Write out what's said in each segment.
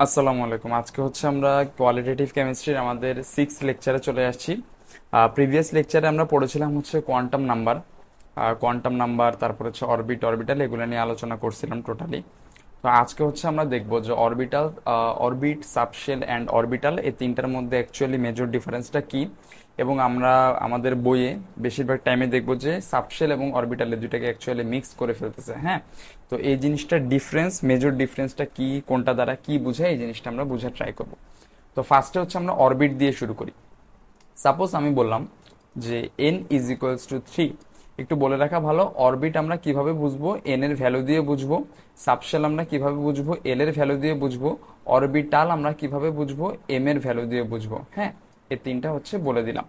আসসালামু আলাইকুম। আজকে হচ্ছে আমরা কোয়ালিটেটিভ কেমিস্ট্রির আমাদের 6 লেকচারে চলে আসছি। প্রিভিয়াস লেকচারে আমরা পড়েছিলাম হচ্ছে কোয়ান্টাম নাম্বার, তারপর হচ্ছে অরবিটাল, এগুলো নিয়ে আলোচনা করছিলাম টোটালি। তো আজকে হচ্ছে আমরা দেখব যে অরবিট, সাবশেল অ্যান্ড অরবিটাল, এই তিনটার মধ্যে অ্যাকচুয়ালি মেজর ডিফারেন্সটা কি। এবং আমরা আমাদের বইয়ে বেশিরভাগ টাইমে দেখব যে সাবশেল এবং অরবিটালের দুইটাকে অ্যাকচুয়ালি মিক্স করে ফেলতেছে। হ্যাঁ, তো এই জিনিসটার মেজর ডিফারেন্সটা কি, কোনটা দ্বারা কি বোঝায়, এই জিনিসটা আমরা বোঝার ট্রাই করব। তো ফার্স্টে হচ্ছে আমরা অরবিট দিয়ে শুরু করি। সাপোজ আমি বললাম যে n = 3। একটু বলে রাখা ভালো, অরবিট আমরা কিভাবে বুঝবো, এন এর ভ্যালু দিয়ে বুঝবো। সাবশেল আমরা কিভাবে বুঝবো, এল এর ভ্যালু দিয়ে বুঝবো। অরবিটাল আমরা কিভাবে বুঝবো, এম এর ভ্যালু দিয়ে বুঝবো। হ্যাঁ, এই তিনটা হচ্ছে বলে দিলাম।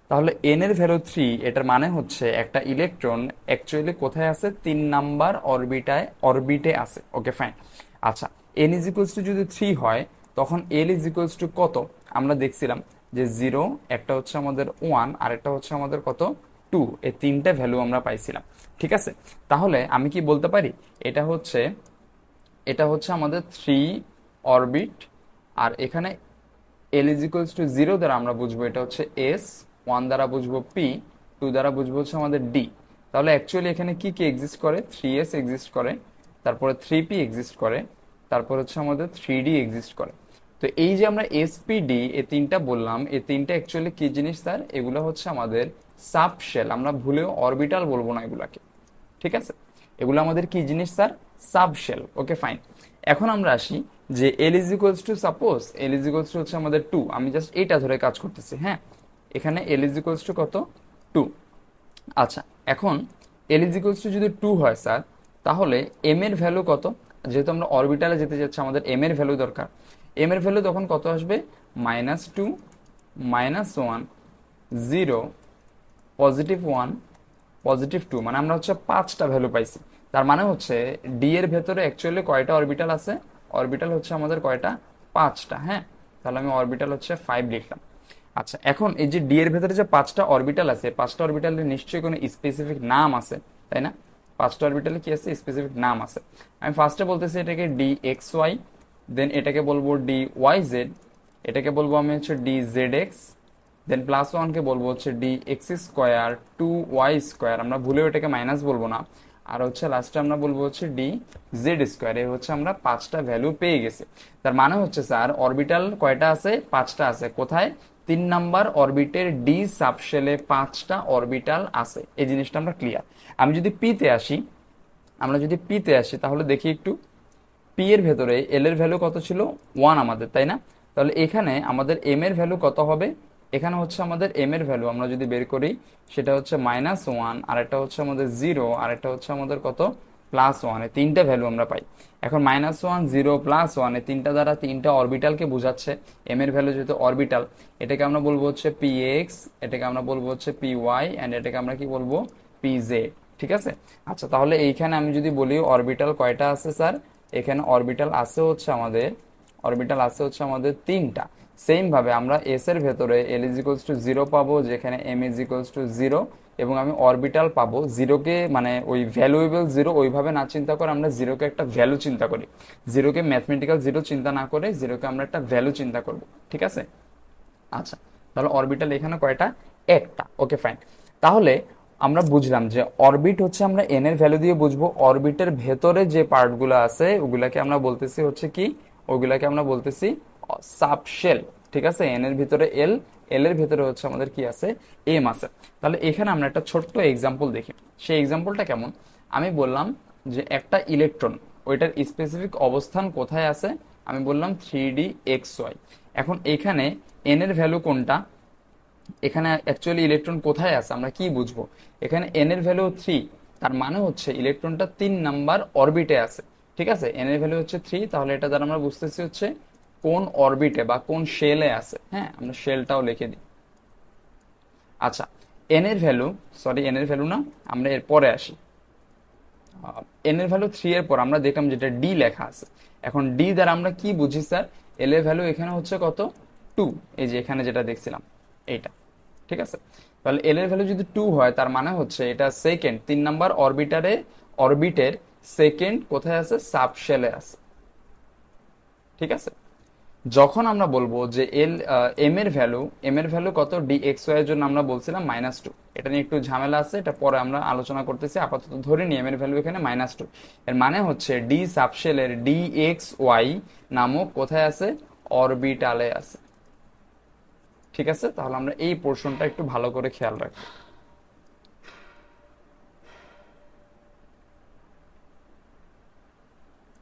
তাহলে এন এর ভ্যালু 3, এটার মানে হচ্ছে একটা ইলেকট্রন অ্যাকচুয়ালি কোথায় আছে, 3 নাম্বার অরবিটে আছে। ওকে, ফাইন। আচ্ছা, n = যদি 3 হয়, তখন l = কত? আমরা দেখছিলাম যে 0, একটা হচ্ছে আমাদের 1, আর একটা হচ্ছে আমাদের কত, 2। এই তিনটা ভ্যালু আমরা পাইছিলাম। ঠিক আছে, তাহলে আমি কি বলতে পারি, এটা হচ্ছে আমাদের 3 অরবিট। আর এখানে l = 0 দ্বারা আমরা বুঝবো এটা হচ্ছে s, 1 দ্বারা বুঝবো p, 2 দ্বারা বুঝবো হচ্ছে আমাদের d। তাহলে অ্যাকচুয়ালি এখানে কি কি এক্সিস্ট করে, 3s এক্সিস্ট করে, তারপরে 3p এক্সিস্ট করে, তারপর হচ্ছে আমাদের 3d এক্সিস্ট করে। তো এই যে আমরা এসপিডি এই তিনটা বললাম, এই তিনটা অ্যাকচুয়ালি কি জিনিস স্যার, এগুলো হচ্ছে আমাদের সাবশেল। আমরা ভুলেও অরবিটাল বলবো না এগুলাকে। ঠিক আছে, এগুলো আমাদের কি জিনিস স্যার, সাবশেল। ওকে, ফাইন। এখন আমরা আসি যে সাপোজ হচ্ছে আমাদের 2। আমি জাস্ট এইটা ধরে কাজ করতেছি। হ্যাঁ, এখানে কত, 2। আচ্ছা, এখন যদি 2 হয় স্যার, তাহলে এম এর ভ্যালু কত? যেহেতু আমরা অরবিটালে যেতে যাচ্ছি, আমাদের এম এর ভ্যালু দরকার। এম এর ভ্যালু তখন কত আসবে, -2, -1, 0, +1, +2। মানে আমরা হচ্ছে 5টা ভ্যালু পাইছি। তার মানে হচ্ছে ডি এর ভেতরে অ্যাকচুয়ালি কয়টা অরবিটাল আছে, অরবিটাল হচ্ছে আমাদের কয়টা, 5টা। হ্যাঁ, তাহলে আমি অরবিটাল হচ্ছে 5 লিখলাম। আচ্ছা, এখন এই যে ডি এর ভেতরে যে 5টা অরবিটাল আছে, 5টা অরবিটালের নিশ্চয়ই কোনো স্পেসিফিক নাম আছে, তাই না? 5টা অরবিটালে কি আছে, স্পেসিফিক নাম আছে। আমি ফার্স্টে বলতেছি এটাকে ডি এক্স ওয়াই, দেন এটাকে বলবো ডি ওয়াই জেড, এটাকে বলবো আমি হচ্ছে ডি জেড এক্স, দেন +1 কে বলবো হচ্ছে D X square 2y square, আমরা ভুলেও এটাকে মাইনাস বলবো না। আর হচ্ছে লাস্টে আমরা বলবো হচ্ছে ডি জেড স্কোয়ার। এই হচ্ছে আমরা 5টা ভ্যালু পেয়ে গেছি। তার মানে হচ্ছে স্যার অরবিটাল কয়টা আছে, 5টা আছে। কোথায়, 3 নাম্বার অরবিটের ডি সাবশেলে 5টা অরবিটাল আছে। এই জিনিসটা আমরা ক্লিয়ার। আমি যদি পিতে আসি, তাহলে দেখি একটু, পি এর ভেতরে এল এর ভ্যালু কত ছিল, 1 আমাদের, তাই না? তাহলে এখানে আমাদের এম এর ভ্যালু কত হবে, এখানে হচ্ছে আমাদের এম এর ভ্যালু আমরা যদি বের করি, সেটা হচ্ছে -1, আর একটা হচ্ছে আমাদের 0, আর একটা হচ্ছে আমাদের কত, +1। এই তিনটা ভ্যালু আমরা পাই। এখন -1, 0, +1, এই তিনটা দ্বারা তিনটা অরবিটালকে বোঝাচ্ছে। এম এর ভ্যালু যেহেতু অরবিটাল, এটাকে আমরা বলবো হচ্ছে পি এক্স, এটাকে আমরা বলবো হচ্ছে পি ওয়াই, অ্যান্ড এটাকে আমরা কি বলবো, পি জেড। ঠিক আছে। আচ্ছা, তাহলে এইখানে আমি যদি বলি অরবিটাল কয়টা আছে স্যার, এখানে অরবিটাল আছে হচ্ছে আমাদের 3টা। সেম ভাবে আমরা এস এর ভেতরে l = 0 পাবো, যেখানে m = 0, এবং আমি অরবিটাল পাবো জিরোকে, মানে ওই ভ্যালুয়েবল জিরো ওইভাবে না চিন্তা করে আমরা জিরোকে একটা ভ্যালু চিন্তা করি। জিরোকে ম্যাথমেটিক্যাল জিরো চিন্তা না করে জিরোকে আমরা একটা ভ্যালু চিন্তা করব। ঠিক আছে। আচ্ছা, তাহলে অরবিটাল এখানে কয়টা, একটা। ওকে, ফাইন। তাহলে আমরা বুঝলাম যে অরবিট হচ্ছে আমরা এন এর ভ্যালু দিয়ে বুঝবো। অরবিটের ভেতরে যে পার্টগুলো আছে ওগুলাকে আমরা বলতেছি হচ্ছে কি, ওগুলাকে আমরা বলতেছি সাবশেল। ঠিক আছে, এন এর ভিতরে এল, এল এর ভিতরে হচ্ছে আমাদের কি আছে, এম আছে। তাহলে এখানে আমরা একটা ছোট্ট এক্সাম্পল দেখি। সেই এক্সাম্পলটা কেমন, আমি বললাম যে একটা ইলেকট্রন, ওইটার স্পেসিফিক অবস্থান কোথায় আছে, আমি বললাম 3D XY। এখন এখানে এন এর ভ্যালু কোনটা, এখানে অ্যাকচুয়ালি ইলেকট্রন কোথায় আছে আমরা কি বুঝবো, এখানে এন এর ভ্যালু 3, তার মানে হচ্ছে ইলেকট্রনটা 3 নাম্বার অরবিটে আছে। ঠিক আছে, এন এর ভ্যালু হচ্ছে 3, তাহলে এটা দ্বারা আমরা বুঝতেছি হচ্ছে কোন অরবিটে বা কোন শেলে আছে। হ্যাঁ, আমরা শেলটাও লিখে দিই। আচ্ছা, এন এর ভ্যালু না, আমরা এর পরে আসি। এন এর ভ্যালু 3 এর পর আমরা দেখলাম যেটা ডি লেখা আছে। এখন ডি দ্বারা আমরা কি বুঝি স্যার, এল এর ভ্যালু এখানে হচ্ছে কত, 2। এই যে এখানে যেটা দেখছিলাম এইটা। ঠিক আছে, তাহলে এল এর ভ্যালু যদি 2 হয়, তার মানে হচ্ছে এটা সেকেন্ড, 3 নাম্বার অরবিটের সেকেন্ড কোথায় আছে, সাবশেলে আছে। ঠিক আছে, যখন আমরা বলবো যে এম এর ভ্যালু কত, ডি এক্স ওয়াই এর জন্য আমরা বলছিলাম -2। এটা নিয়ে একটু ঝামেলা আছে, এটা পরে আমরা আলোচনা করতেছি, আপাতত ধরে নিই এম এর ভ্যালু এখানে -2। এর মানে হচ্ছে ডি সাবশেলের ডি এক্স ওয়াই নামক কোথায় আছে, অরবিটালে আছে। ঠিক আছে, তাহলে আমরা এই পোর্শনটা একটু ভালো করে খেয়াল রাখবো।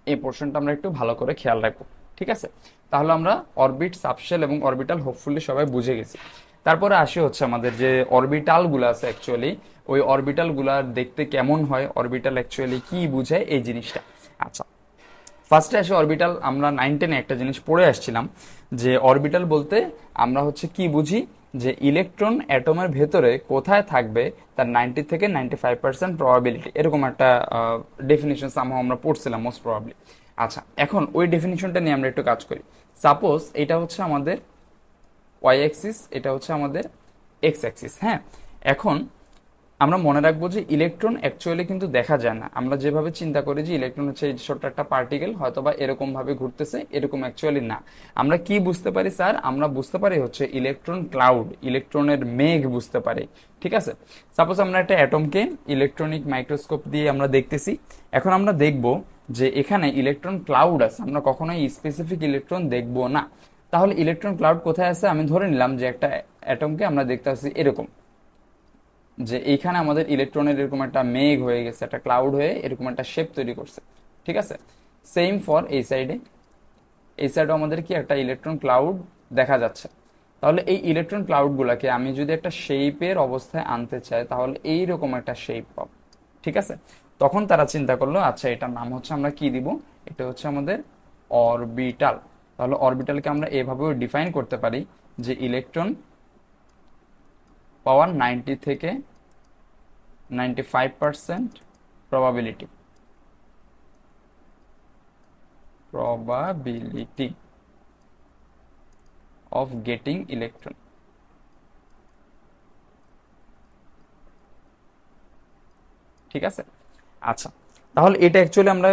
এই পোর্শনটা আমরা একটু ভালো করে খেয়াল রাখবো। ঠিক আছে, তাহলে আমরা অরবিট, সাবশেল এবং অরবিটাল হোপফুলি সবাই বুঝে গেছি। তারপরে আসি হচ্ছে আমাদের যে অরবিটাল গুলো আছে অ্যাকচুয়ালি, ওই অরবিটাল গুলা দেখতে কেমন হয়, অরবিটাল অ্যাকচুয়ালি কি বুঝায় এই জিনিসটা। আচ্ছা, ফার্স্টে আসে অরবিটাল। আমরা 9-10 একটা জিনিস পড়ে আসছিলাম যে অরবিটাল বলতে আমরা হচ্ছে কি বুঝি, যে ইলেকট্রন অ্যাটমের ভেতরে কোথায় থাকবে তার 90 থেকে 95% প্রবাবিলিটি, এরকম একটা ডেফিনিশন সামহাও আমরা পড়ছিলাম মোস্ট প্রবাবলি। আচ্ছা, এখন ওই ডেফিনিশনটা নিয়ে আমরা একটু কাজ করি। সাপোজ এটা হচ্ছে আমাদের ওয়াই অ্যাক্সিস, এটা হচ্ছে আমাদের এক্স অ্যাক্সিস। হ্যাঁ, এখন আমরা মনে রাখবো যে ইলেকট্রন অ্যাকচুয়ালি কিন্তু দেখা যায় না। আমরা যেভাবে চিন্তা করি যে ইলেকট্রন হচ্ছে এই ছোট্ট একটা পার্টিকেল, হয়তো বা এরকম ভাবে ঘুরতেছে, এরকম অ্যাকচুয়ালি না। আমরা কি বুঝতে পারি স্যার, আমরা বুঝতে পারি হচ্ছে ইলেকট্রন ক্লাউড, ইলেকট্রনের মেঘ বুঝতে পারি। ঠিক আছে, সাপোজ আমরা একটা অ্যাটমকে ইলেকট্রনিক মাইক্রোস্কোপ দিয়ে আমরা দেখতেছি। এখন আমরা দেখব যে এখানে ইলেকট্রন ক্লাউড আছে, আমরা কখনোই স্পেসিফিক ইলেকট্রন দেখব না। তাহলে ইলেকট্রন ক্লাউড কোথায় আছে, আমি ধরে নিলাম যে একটা অ্যাটমকে আমরা দেখতে পাচ্ছি এরকম, যে এইখানে আমাদের ইলেকট্রনের এরকম একটা মেঘ হয়ে গেছে, একটা ক্লাউড হয়ে এরকম একটা শেপ তৈরি করছে। ঠিক আছে, সেম ফর এই সাইডে, এই সাইডে আমাদের কি একটা ইলেকট্রন ক্লাউড দেখা যাচ্ছে। তাহলে এই ইলেকট্রন ক্লাউড গুলাকে আমি যদি একটা শেপের অবস্থায় আনতে চাই, তাহলে এইরকম একটা শেপ পাবো। ঠিক আছে, তখন তারা চিন্তা করলো আচ্ছা এটার নাম হচ্ছে আমরা কি দিব, এটা হচ্ছে আমাদের অরবিটাল। তাহলে অরবিটালকে আমরা এভাবেও ডিফাইন করতে পারি যে ইলেকট্রন পাওয়ার 90 থেকে 95% probability of getting electron। ঠিক আছে, আচ্ছা, তাহলে এটা অ্যাকচুয়ালি আমরা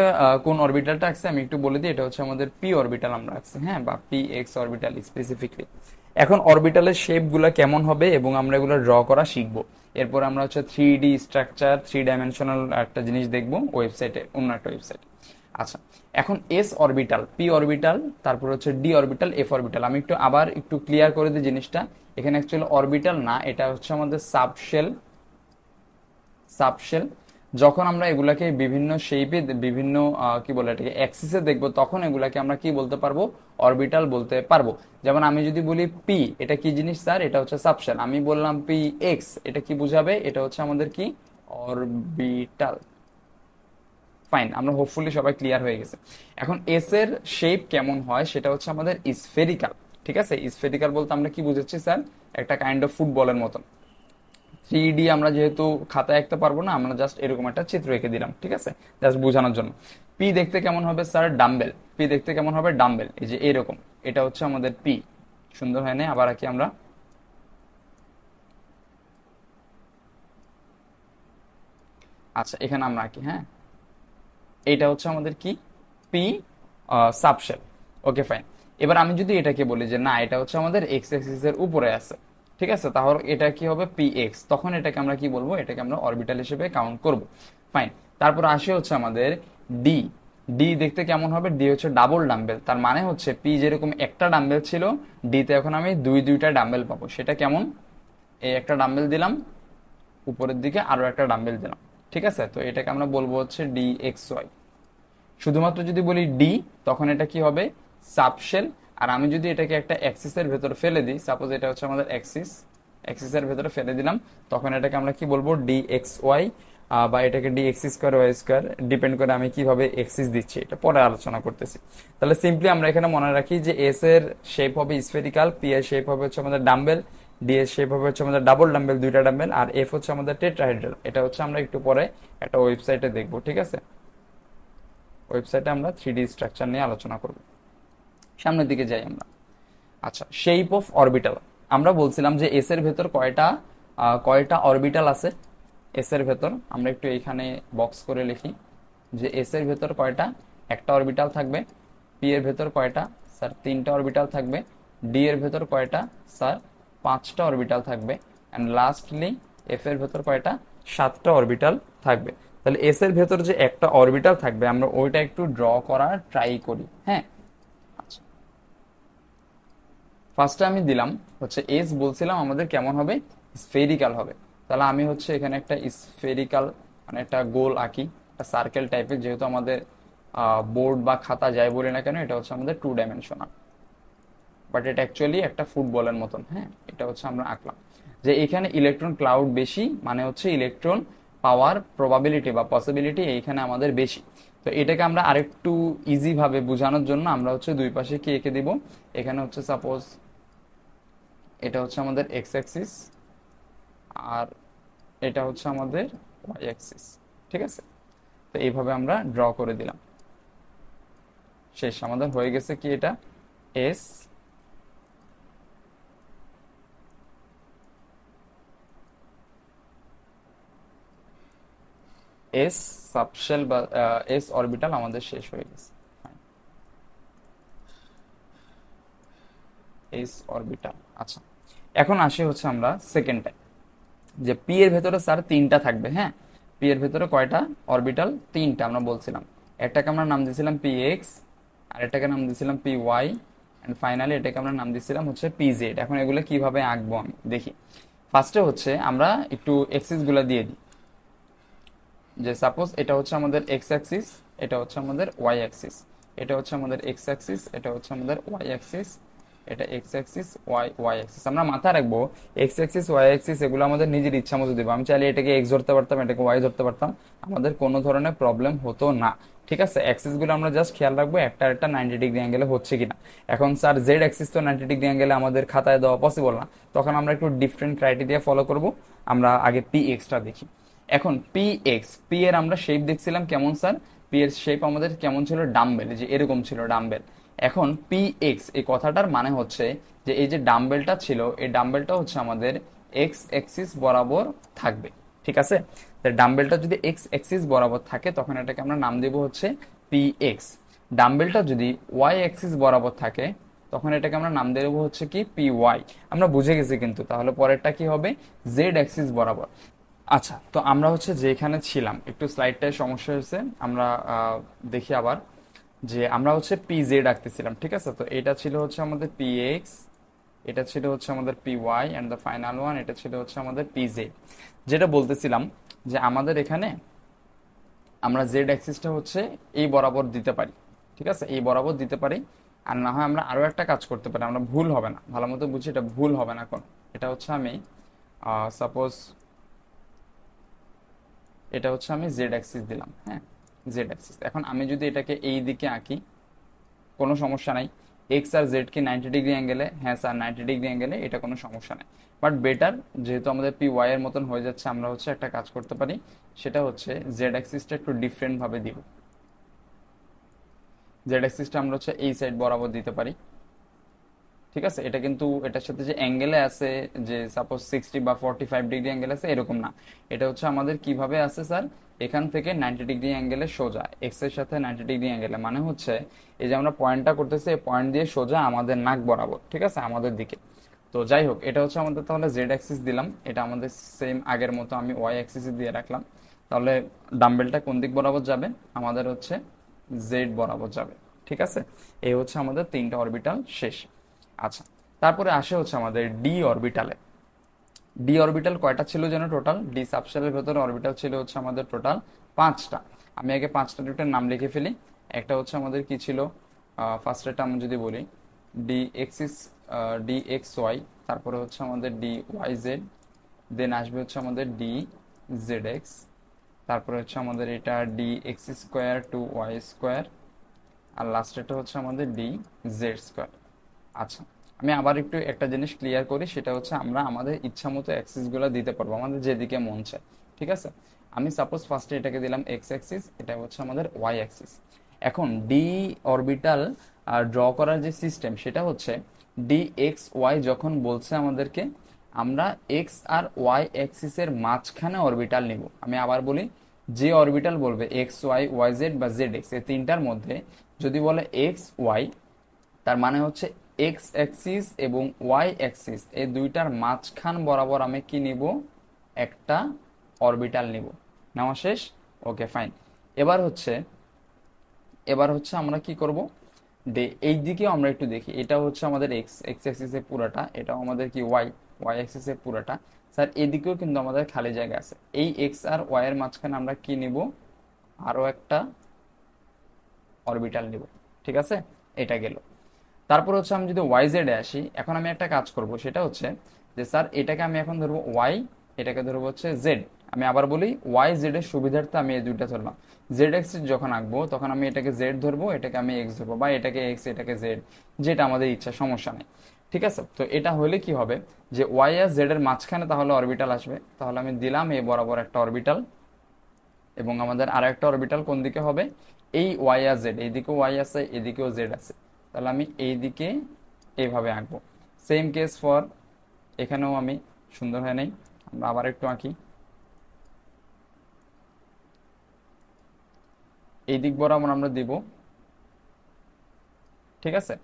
কোন অরবিটালটা আছে আমি একটু বলে দিই। এটা হচ্ছে আমাদের পি অরবিটাল আমরা রাখছি, হ্যাঁ, বা পি এক্স অরবিটাল স্পেসিফিকলি। এখন অরবিটালের শেপ গুলা কেমন হবে এবং আমরা এগুলো ড্র করা শিখবো। এরপর আমরা হচ্ছে 3D স্ট্রাকচার, 3 ডাইমেনশনাল একটা জিনিস দেখবো ওয়েবসাইটে, অন্য একটা ওয়েবসাইটে। আচ্ছা, এখন এস অরবিটাল, পি অরবিটাল, তারপর হচ্ছে ডি অরবিটাল, এফ অরবিটাল। আমি একটু আবার একটু ক্লিয়ার করে দিই জিনিসটা। এখানে অ্যাকচুয়ালি অরবিটাল না, এটা হচ্ছে আমাদের সাবশেল। সাবশেল যখন আমরা এগুলাকে বিভিন্ন শেপে, বিভিন্ন কি বলে এটাকে অ্যাক্সিসে দেখবো, তখন এগুলাকে আমরা কি বলতে পারবো, অরবিটাল বলতে পারবো। যেমন আমি যদি বলি পি, এটা কি জিনিস স্যার, এটা হচ্ছে সাবশেল। আমি বললাম পি এক্স, এটা কি বুঝাবে, এটা হচ্ছে আমাদের কি, অরবিটাল। ফাইন, আমরা হোপফুলি সবাই ক্লিয়ার হয়ে গেছে। এখন এস এর শেপ কেমন হয় সেটা হচ্ছে আমাদের স্ফেরিক্যাল। ঠিক আছে, স্ফেরিক্যাল বলতে আমরা কি বুঝাচ্ছি স্যার, একটা কাইন্ড অফ ফুটবলের মতন। 3D আমরা যেহেতু খাতায় আঁকতে পারবো না, আমরা জাস্ট এরকম একটা চিত্র এঁকে দিলাম। ঠিক আছে, জাস্ট বোঝানোর জন্য। পি দেখতে কেমন হবে স্যার, ডাম্বেল। পি দেখতে কেমন হবে, ডাম্বেল, এই যে এরকম। এটা হচ্ছে আমাদের পি। সুন্দর হয় না, আবার আঁকি আমরা। আচ্ছা, এখানে আমরা আঁকি, হ্যাঁ, এইটা হচ্ছে আমাদের কি, পি সাবশেল। Okay fine. এবার আমি যদি এটাকে বলি যে না, এটা হচ্ছে আমাদের এক্স অ্যাক্সিস এর উপরে আছে, ঠিক আছে, তাহলে এটা কি হবে, পি এক্স। তখন এটাকে আমরা কি বলবো, এটাকে আমরা অরবিটাল হিসেবে কাউন্ট করব। ফাইন, তারপর আসে হচ্ছে আমাদের ডি। ডি দেখতে কেমন হবে, ডি হচ্ছে ডাবল ডাম্বেল। তার মানে হচ্ছে পি যেরকম একটা ডাম্বেল ছিল, ডি তে এখন আমি দুইটা ডাম্বেল পাবো। সেটা কেমন, এই একটা ডাম্বেল দিলাম, উপরের দিকে আরো একটা ডাম্বেল দিলাম। ঠিক আছে, তো এটাকে আমরা বলবো হচ্ছে ডি এক্স ওয়াই। শুধুমাত্র যদি বলি ডি, তখন এটা কি হবে, সাবশেল। আর আমি যদি এটাকে একটা অ্যাক্সিসের ভেতর ফেলে দিই, সাপোজ এটা হচ্ছে আমাদের অ্যাক্সিস, অ্যাক্সিসের ভেতরে ফেলে দিলাম, তখন এটাকে আমরা কি বলবো, ডি এক্স ওয়াই, বা এটাকে D X square Y square, depend করে আমি কিভাবে এক্সিস দিচ্ছি, এটা পরে আলোচনা করতেছি। তাহলে সিম্পলি আমরা এখানে মনে রাখি যে এস এর শেপ হবে স্ফেরিক্যাল, পি এর শেপ হবে হচ্ছে আমাদের ডাম্বেল, ডি এর শেপ হবে হচ্ছে আমাদের ডাবল ডাম্বেল, দুইটা ডাম্বেল, আর এফ হচ্ছে আমাদের টেট্রাহেড্রাল। এটা হচ্ছে আমরা একটু পরে একটা ওয়েবসাইটে দেখবো। ঠিক আছে, ওয়েবসাইটে আমরা 3D স্ট্রাকচার নিয়ে আলোচনা করব। সামনের দিকে যাই আমরা। আচ্ছা, শেপ অফ অরবিটাল। আমরা বলছিলাম যে এস এর ভেতর কয়টা অরবিটাল আছে। এস এর ভেতর আমরা একটু এইখানে বক্স করে লিখি যে এস এর ভেতর কয়টা, একটা অরবিটাল থাকবে। পি এর ভেতর কয়টা, স্যার 3টা অরবিটাল থাকবে। ডি এর ভেতর কয়টা স্যার 5টা অরবিটাল থাকবে। অ্যান্ড লাস্টলি এফ এর ভেতর কয়টা 7টা অরবিটাল থাকবে। তাহলে এস এর ভেতর যে একটা অরবিটাল থাকবে আমরা ওইটা একটু ড্র করার ট্রাই করি। হ্যাঁ, আচ্ছা, ফার্স্টে আমি দিলাম হচ্ছে এস, বলছিলাম আমাদের কেমন হবে, স্ফেরিক্যাল হবে। তাহলে আমি হচ্ছে এখানে একটা স্ফেরিক্যাল মানে একটা গোল আঁকি, একটা সার্কেল টাইপের, যেহেতু আমাদের বোর্ড বা খাতা যাই বলি না কেন এটা হচ্ছে আমাদের 2 ডাইমেনশনাল, বাট এটা অ্যাকচুয়ালি একটা ফুটবলের মতন। হ্যাঁ, এটা হচ্ছে আমরা আঁকলাম যে এখানে ইলেকট্রন ক্লাউড বেশি, মানে হচ্ছে ইলেকট্রন পাওয়ার প্রবাবিলিটি বা পসিবিলিটি এইখানে আমাদের বেশি। তো এটাকে আমরা আরেকটু ইজি ভাবে বোঝানোর জন্য আমরা হচ্ছে দুই পাশে কি এঁকে দিব, এখানে হচ্ছে সাপোজ এটা হচ্ছে আমাদের এক্স অ্যাক্সিস আর এটা হচ্ছে আমাদের ওয়াই অ্যাক্সিস। ঠিক আছে, তো এইভাবে আমরা ড্র করে দিলাম। শেষ, আমাদের হয়ে গেছে কি এটা এস এস সাবশেল বা এস অরবিটাল আমাদের শেষ হয়ে গেছে। S orbital. আচ্ছা, এখন আসি হচ্ছে আমরা সেকেন্ড টাইপ, যে পি এর ভেতরে স্যার 3টা থাকবে। হ্যাঁ, পি এর ভেতরে কয়টা অরবিটাল 3টা আমরা বলছিলাম। একটাকে আমরা নাম দিয়েছিলাম পি এক্স, আর এটাকে নাম দিয়েছিলাম পি ওয়াই, এন্ড ফাইনালি এটাকে আমরা নাম দিয়েছিলাম হচ্ছে পি জেড। এখন এগুলো কিভাবে আঁকবো আমি দেখি। ফার্স্টে হচ্ছে আমরা একটু এক্সিস গুলা দিয়ে দিই, যে সাপোজ এটা হচ্ছে আমাদের এক্স অ্যাক্সিস, এটা হচ্ছে আমাদের ওয়াই অ্যাক্সিস, এটা হচ্ছে আমাদের এক্স অ্যাক্সিস, এটা হচ্ছে আমাদের ওয়াই অ্যাক্সিস, এটা X axis Y Y axis. আমরা মাথায় রাখবো এক্স অ্যাক্সিস ওয়াই অ্যাক্সিস এগুলো আমাদের নিজের ইচ্ছা মতো দেবো। আমি চাইলে এটাকে এক্স ধরতে পারতাম, এটাকে ওয়াই ধরতে পারতাম, আমাদের কোনো ধরনের প্রবলেম হতো না। ঠিক আছে, অ্যাক্সিস গুলো আমরা জাস্ট খেয়াল রাখবো একটা একটা 90 ডিগ্রি অ্যাঙ্গেলে হচ্ছে কিনা। এখন স্যার জেড অ্যাক্সিস তো 90 ডিগ্রি অ্যাঙ্গেলে আমাদের খাতায় দেওয়া পসিবল না, তখন আমরা একটু ডিফারেন্ট ক্রাইটেরিয়া ফলো করব। আমরা আগে পি এক্সটা দেখি। এখন পি এক্স, পি এর আমরা শেপ দেখছিলাম কেমন স্যার, পি এর শেপ আমাদের কেমন ছিল, ডাম্বেল, যে এরকম ছিল ডাম্বেল। এখন পি এক্স এই কথাটার মানে হচ্ছে যে এই যে ডাম্বেলটা ছিল এই ডাম্বেলটা হচ্ছে আমাদের এক্স এক্সিস বরাবর থাকবে। ঠিক আছে, ডাম্বেলটা যদি এক্স এক্সিস বরাবর থাকে তখন এটাকে আমরা নাম দেব হচ্ছে পি এক্স। ডাম্বেলটা যদি ওয়াই এক্সিস বরাবর থাকে তখন এটাকে আমরা নাম দেব হচ্ছে কি পি ওয়াই। আমরা বুঝে গেছি কিন্তু, তাহলে পরেরটা কি হবে, জেড এক্সিস বরাবর। আচ্ছা, তো আমরা হচ্ছে যেখানে ছিলাম একটু স্লাইডটায় সমস্যা হয়েছে, আমরা দেখি আবার, যে আমরা হচ্ছে পি জেড আঁকতেছিলাম। ঠিক আছে, তো এটা ছিল হচ্ছে আমাদের পি এক্স, এটা ছিল হচ্ছে আমাদের P Y, and the final one এটা ছিল হচ্ছে আমাদের পি জেড। যেটা বলতেছিলাম যে আমাদের এখানে আমরা জেড অ্যাক্সিসটা হচ্ছে এই বরাবর দিতে পারি। ঠিক আছে, এই বরাবর দিতে পারি, আর না হয় আমরা আরো একটা কাজ করতে পারি, আমরা ভুল হবে না, ভালো মতো বুঝি এটা ভুল হবে না কোন। এটা হচ্ছে আমি সাপোজ এটা হচ্ছে আমি জেড অ্যাক্সিস দিলাম। হ্যাঁ, জেড অ্যাক্সিস। এখন আমি যদি এটাকে এই দিকে আঁকি কোনো সমস্যা নাই, এক্স আর জেড কি 90 ডিগ্রি অ্যাঙ্গেলে, হ্যাঁ স্যার 90 ডিগ্রি অ্যাঙ্গেলে, এটা কোনো সমস্যা নেই। বাট বেটার যেহেতু আমাদের পি ওয়াই এর মতন হয়ে যাচ্ছে, আমরা হচ্ছে একটা কাজ করতে পারি, সেটা হচ্ছে জেড অ্যাক্সিসটা একটু ডিফারেন্ট ভাবে দিব। জেড অ্যাক্সিসটা আমরা হচ্ছে এই সাইড বরাবর দিতে পারি। ঠিক আছে, এটা কিন্তু এটার সাথে যে অ্যাঙ্গেলে আছে, যে সাপোজ 60 বা 45 ডিগ্রি অ্যাঙ্গেল আছে এরকম না, এটা হচ্ছে আমাদের কিভাবে আছে স্যার, এখান থেকে 90 ডিগ্রি অ্যাঙ্গেলে সোজা, এক্স এর সাথে 90 ডিগ্রি অ্যাঙ্গেলে, মানে হচ্ছে এই যে আমরা পয়েন্টটা করতেছি এই পয়েন্ট দিয়ে সোজা আমাদের নাক বরাবর। ঠিক আছে, আমাদের দিকে। তো যাই হোক, এটা হচ্ছে আমাদের তাহলে জেড অ্যাক্সিস দিলাম, এটা আমাদের সেম আগের মতো আমি ওয়াই অ্যাক্সিস দিয়ে রাখলাম। তাহলে ডাম্বেলটা কোন দিক বরাবর যাবে, আমাদের হচ্ছে জেড বরাবর যাবে। ঠিক আছে, এই হচ্ছে আমাদের 3টা অরবিটাল শেষ। আচ্ছা, তারপরে আসে হচ্ছে আমাদের ডি অরবিটালে। ডি অরবিটাল কয়টা ছিল যেন টোটাল, ডি সাবশেলের ভেতরে অরবিটাল ছিল হচ্ছে আমাদের টোটাল 5টা। আমি আগে 5টা দুটোর নাম লিখে ফেলি। একটা হচ্ছে আমাদের কি ছিল, ফার্স্টেরটা আমি যদি বলি D axis, D X Y, তারপরে হচ্ছে আমাদের ডি ওয়াই জেড, দেন আসবে হচ্ছে আমাদের ডি জেড এক্স, তারপরে হচ্ছে আমাদের এটা D X square to Y square, আর লাস্টেরটা হচ্ছে আমাদের ডি জেড স্কোয়ার। আচ্ছা, আমি আবার একটু একটা জিনিস ক্লিয়ার করি, সেটা হচ্ছে আমরা আমাদের ইচ্ছা মতো অ্যাক্সিস গুলো দিতে পারবো আমাদের যেদিকে মন চায়। ঠিক আছে, আমি সাপোজ ফার্স্টে এটাকে দিলাম এক্স অ্যাক্সিস, এটা হচ্ছে আমাদের ওয়াই অ্যাক্সিস। এখন ডি অরবিটাল ড্র করার যে সিস্টেম সেটা হচ্ছে ডি এক্স ওয়াই যখন বলছে আমাদেরকে, আমরা এক্স আর ওয়াই অ্যাক্সিসের মাঝখানে অরবিটাল নিব। আমি আবার বলি, যে অরবিটাল বলবে এক্স ওয়াই ওয়াই জেড বা জেড এক্স এই তিনটার মধ্যে যদি বলে এক্স ওয়াই, তার মানে হচ্ছে এক্স অ্যাক্সিস এবং ওয়াই অ্যাক্সিস এই দুইটার মাঝখান বরাবর আমি কি নিব, একটা অরবিটাল নিব। নেওয়া শেষ? Okay fine. এবার হচ্ছে এবার হচ্ছে আমরা কি করব, এই দিকেও আমরা একটু দেখি। এটা হচ্ছে আমাদের এক্স এক্স অ্যাক্সিসের পুরাটা, এটাও আমাদের কি ওয়াই ওয়াই অ্যাক্সিসের পুরাটা। স্যার এদিকেও কিন্তু আমাদের খালি জায়গা আছে। এই এক্স আর ওয়াই এর মাঝখানে আমরা কি নিব, আরো একটা অরবিটাল নিব। ঠিক আছে, এটা গেল। তারপর হচ্ছে আমি যদি ওয়াই জেডে আসি, এখন আমি একটা কাজ করব, সেটা হচ্ছে যে স্যার এটাকে আমি এখন ধরবো ওয়াই, এটাকে ধরবো হচ্ছে জেড। আমি আবার বলি ওয়াই জেড এর সুবিধার্থে আমি এই দুইটা ধরলাম। জেড এক্স যখন আঁকবো তখন আমি এটাকে জেড ধরবো, এটাকে আমি এক্স ধরবো, বা এটাকে এক্স এটাকে জেড, যেটা আমাদের ইচ্ছা, সমস্যা নেই। ঠিক আছে, তো এটা হলে কি হবে যে ওয়াই আর জেড এর মাঝখানে তাহলে অরবিটাল আসবে, তাহলে আমি দিলাম এ বরাবর একটা অরবিটাল, এবং আমাদের আর একটা অরবিটাল কোন দিকে হবে, এই ওয়াই আর জেড, এইদিকেও ওয়াই আছে এদিকেও জেড আছে, তাহলে আমি এই দিকে এইভাবে আঁকবো। সেম কেস ফর এখানেও আমি, সুন্দর হয় নাই, আমরা আবার একটু আঁকি। এই দিক বরাবর আমরা দিব। ঠিক আছে,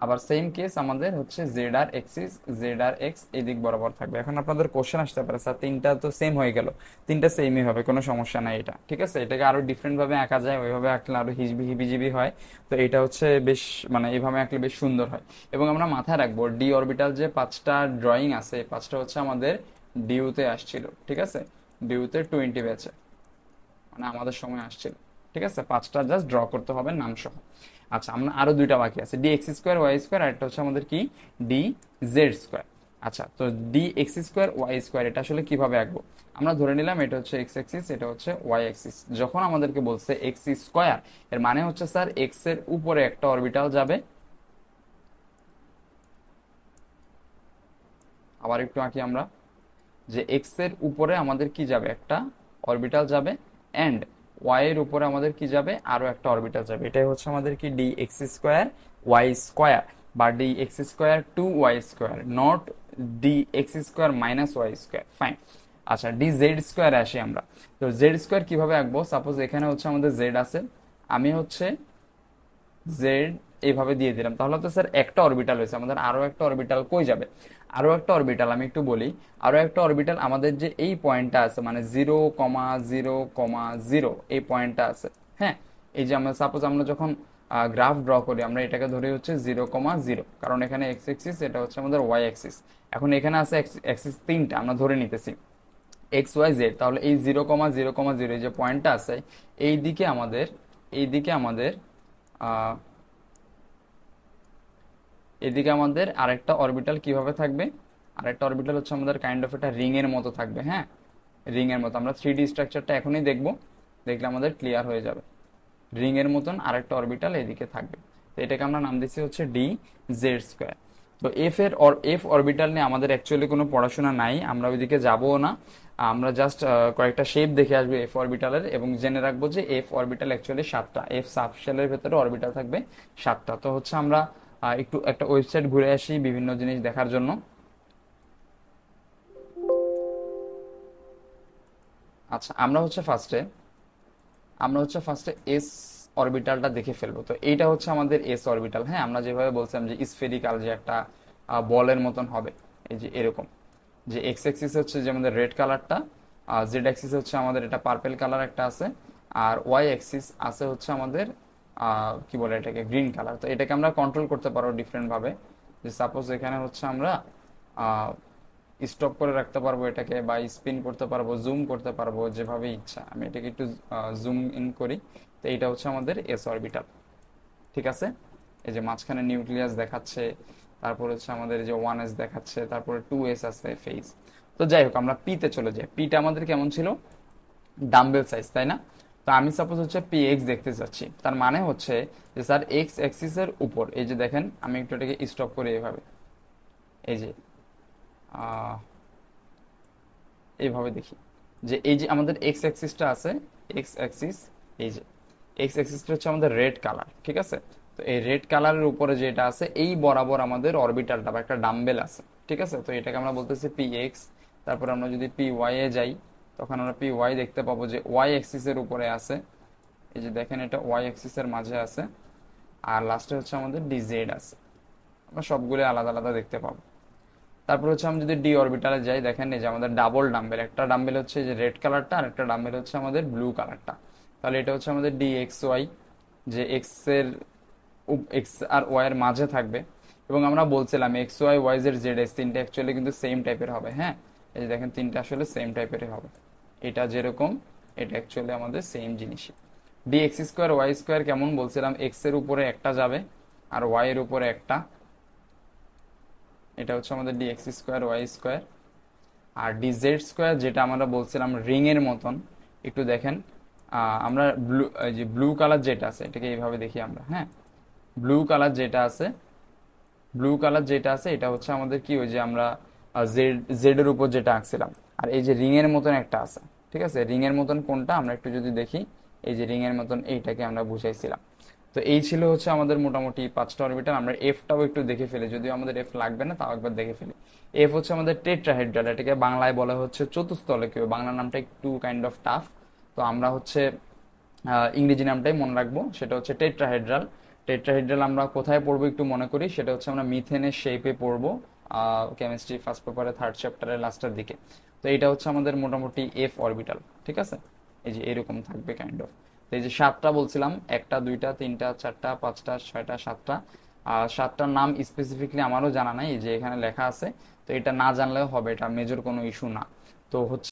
আবার সেম কেস আমাদের হচ্ছে জেড আর এক্সিস, জেড আর এক্স এই দিক বরাবর থাকবে। এখন আপনাদের কোশ্চেন আসতে পারে স্যার তিনটা তো সেম হয়ে গেল, তিনটা সেমই হবে, কোনো সমস্যা নাই এটা। ঠিক আছে, এটাকে আরো ডিফারেন্ট ভাবে আঁকা যায়, ওইভাবে আঁকলে আরো হিবিজিবি হয়। তো এটা হচ্ছে বেশ, মানে এইভাবে আঁকলে বেশ সুন্দর হয়। এবং আমরা মাথায় রাখবো ডি অরবিটাল যে পাঁচটা ড্রয়িং আছে, এই পাঁচটা হচ্ছে আমাদের ডিউতে আসছিল। ঠিক আছে, ডিউতে 20 ব্যাচে, মানে আমাদের সময় আসছিল। ঠিক আছে, পাঁচটা জাস্ট ড্র করতে হবে নাম সহ। আচ্ছা, আমরা আরো দুইটা বাকি আছে, D X square Y square, আর একটা হচ্ছে আমাদের কি, ডি জেড স্কোয়ার। আচ্ছা, তো D X square Y square এটা আসলে কিভাবে আঁকবো, আমরা ধরে নিলাম এটা হচ্ছে এক্স অ্যাক্সিস, এটা হচ্ছে ওয়াই অ্যাক্সিস। যখন আমাদেরকে বলছে এক্স স্কোয়ার, এর মানে হচ্ছে স্যার এক্স এর উপরে একটা অরবিটাল যাবে। আবার একটু আঁকি আমরা, যে এক্স এর উপরে আমাদের কি যাবে, একটা অরবিটাল যাবে, এন্ড ওয়াই এর উপরে আমাদের কি যাবে, আরো একটা অরবিটাল যাবে। এটাই হচ্ছে আমাদের কি D X square Y square, বা D X square to Y square, not D X square minus Y square. Fine. আচ্ছা, ডি জেড স্কোয়ার আসি আমরা। তো জেড স্কোয়ার কিভাবে আঁকবো, সাপোজ এখানে হচ্ছে আমাদের জেড আছে, আমি হচ্ছে জেড এইভাবে দিয়ে দিলাম, তাহলে তো স্যার একটা অরবিটাল হয়েছে, আমাদের আরো একটা অরবিটাল কই যাবে, আরো একটা অরবিটাল আমি একটু বলি। আরো একটা অরবিটাল আমাদের যে এই পয়েন্টটা আছে, মানে 0,0,0 এই পয়েন্টটা আছে। হ্যাঁ, এই যে আমরা সাপোজ আমরা যখন গ্রাফ ড্র করি, আমরা এটাকে ধরি হচ্ছে 0,0, কারণ এখানে এক্স এক্সিস, এটা হচ্ছে আমাদের ওয়াই এক্সিস। এখন এখানে আছে এক্সিস তিনটা, আমরা ধরে নিতেছি এক্স ওয়াই জেড, তাহলে এই 0,0,0 এই যে পয়েন্টটা আছে, এই দিকে আমাদের, এই দিকে আমাদের এদিকে আমাদের আরেকটা অরবিটাল কিভাবে থাকবে, আরেকটা অরবিটাল হচ্ছে আমাদের কাইন্ড অফ একটা রিং এর মতো থাকবে। হ্যাঁ, রিং এর মতো, আমরা 3D স্ট্রাকচারটা এখনই দেখবো, দেখলে আমাদের ক্লিয়ার হয়ে যাবে। রিং এর মতন আরেকটা অরবিটাল এদিকে থাকবে, তো এটাকে আমরা নাম দিচ্ছি হচ্ছে ডি জেড স্কোয়ার। তো এফ অরবিটাল নিয়ে আমাদের অ্যাকচুয়ালি কোনো পড়াশোনা নাই, আমরা ওইদিকে যাবো না। আমরা জাস্ট কয়েকটা শেপ দেখে আসবো এফ অরবিটালের, এবং জেনে রাখবো যে এফ অরবিটাল অ্যাকচুয়ালি 7টা, এফ সাবশেলের ভেতরে অরবিটাল থাকবে 7টা। তো হচ্ছে আমরা একটু একটা ওয়েবসাইট ঘুরে আসি বিভিন্ন জিনিস দেখার জন্য। আচ্ছা, আমরা হচ্ছে ফার্স্টে এস অরবিটালটা দেখে ফেলবো। তো এইটা হচ্ছে আমাদের এস অরবিটাল। হ্যাঁ, আমরা যেভাবে বলছিলাম যে স্ফেরিক্যাল, যে একটা বলের মতন হবে, এই যে এরকম, যে এক্স অ্যাক্সিস হচ্ছে যে আমাদের রেড কালারটা, আর জেড অ্যাক্সিস হচ্ছে আমাদের এটা পার্পেল কালার একটা আছে, আর ওয়াই অ্যাক্সিস আছে হচ্ছে আমাদের কি বলে এটাকে, গ্রিন কালার। তো এটাকে আমরা কন্ট্রোল করতে পারবো ডিফারেন্ট ভাবে, যে সাপোজ এখানে হচ্ছে আমরা স্টপ করে রাখতে পারবো এটাকে, বা স্পিন করতে পারবো, জুম করতে পারবো, যেভাবে ইচ্ছা। আমি এটাকে একটু জুম ইন করি। তো এইটা হচ্ছে আমাদের এস অরবিটাল। ঠিক আছে, এই যে মাঝখানে নিউক্লিয়াস দেখাচ্ছে, তারপর হচ্ছে আমাদের যে 1s দেখাচ্ছে, তারপরে 2s আছে ফেজ। তো যাই হোক, আমরা পিতে চলে যাই। পিটা আমাদের কেমন ছিল, ডাম্বেল সাইজ, তাই না? তো আমি সাপোজ হচ্ছে পি এক্স দেখতে চাচ্ছি, তার মানে হচ্ছে যে স্যার এক্স অ্যাক্সিস এর উপর, এই যে দেখেন আমি একটু এটাকে স্টপ করি এভাবে, এই যে এইভাবে দেখি, যে এই যে আমাদের এক্স অ্যাক্সিসটা আছে, এক্স অ্যাক্সিস, এই যে এক্স অ্যাক্সিসটা হচ্ছে আমাদের রেড কালার। ঠিক আছে, তো এই রেড কালারের উপরে যেটা আছে, এই বরাবর আমাদের অরবিটালটা বা একটা ডাম্বেল আছে। ঠিক আছে, তো এটাকে আমরা বলতেছি পি এক্স। তারপর আমরা যদি পি ওয়াই এ যাই, তখন আমরা পি ওয়াই দেখতে পাবো যে ওয়াই অ্যাক্সিসের উপরে আছে, এই যে দেখেন এটা ওয়াই অ্যাক্সিসের মাঝে আছে, আর লাস্টে হচ্ছে আমাদের ডিজেড আছে। আমরা সবগুলো আলাদা আলাদা দেখতে পাবো। তারপর হচ্ছে আমি যদি ডি অরবিটালে যাই, দেখেন এই যে আমাদের ডাবল ডাম্বেল, একটা ডাম্বেল হচ্ছে যে রেড কালারটা আর একটা ডাম্বেল হচ্ছে আমাদের ব্লু কালারটা। তাহলে এটা হচ্ছে আমাদের ডি এক্স ওয়াই, যে এক্স এর এক্স আর ওয়াই এর মাঝে থাকবে। এবং আমরা বলছিলাম X Y Y Z Z S তিনটা অ্যাকচুয়ালি কিন্তু সেম টাইপের হবে। হ্যাঁ, এই যে দেখেন তিনটা আসলে সেম টাইপেরই হবে, এটা যেরকম এটা অ্যাকচুয়ালি আমাদের সেম জিনিসই। D X square Y square কেমন বলছিলাম, এক্স এর উপরে একটা যাবে আর ওয়াই এর উপরে একটা, এটা হচ্ছে আমাদের D X square Y square. আর ডি জেড স্কোয়ার যেটা আমরা বলছিলাম রিং এর মতন, একটু দেখেন আমরা ব্লু, যে ব্লু কালার যেটা আছে এটাকে এইভাবে দেখি আমরা। হ্যাঁ, ব্লু কালার যেটা আছে, ব্লু কালার যেটা আছে এটা হচ্ছে আমাদের কি, ওই যে আমরা জেড জেড এর উপর যেটা আঁকছিলাম। আর এই যে রিং এর মতন একটা আছে, ঠিক আছে, রিং এর মতন কোনটা আমরা একটু যদি দেখি, এই যে রিং এর মতন এইটাকে আমরা বুঝাইছিলাম। তো এই ছিল হচ্ছে আমাদের মোটামুটি পাঁচটা অরবিটাল। আমরা এফটাও একটু দেখে ফেলি, যদিও আমাদের এফ লাগবে না, তাও একবার দেখে ফেলি। এফ হচ্ছে আমাদের টেট্রাহেড্রাল, এটাকে বাংলায় বলা হচ্ছে চতুস্তলকীয়, বাংলা নামটা একটু কাইন্ড অফ টাফ। তো আমরা হচ্ছে ইংরেজি নামটাই মনে রাখবো, সেটা হচ্ছে টেট্রাহেড্রাল। টেট্রাহেড্রাল আমরা কোথায় পড়বো একটু মনে করি, সেটা হচ্ছে আমরা মিথেনের শেপে পড়বো কেমিস্ট্রি ফার্স্ট পেপারে থার্ড চ্যাপ্টারের লাস্টের দিকে। তো এটা হচ্ছে আমাদের মোটামুটি এফ অরবিটাল, ঠিক আছে, এই যে এরকম থাকবে কাইন্ড অফ। এই যে সাতটা বলছিলাম, একটা দুইটা তিনটা চারটা পাঁচটা ছয়টা সাতটা, আর সাতটার নাম স্পেসিফিকলি আমারও জানা নাই, এই যে এখানে লেখা আছে। তো এটা না জানলেও হবে, এটা মেজর কোনো ইস্যু না। তো হচ্ছে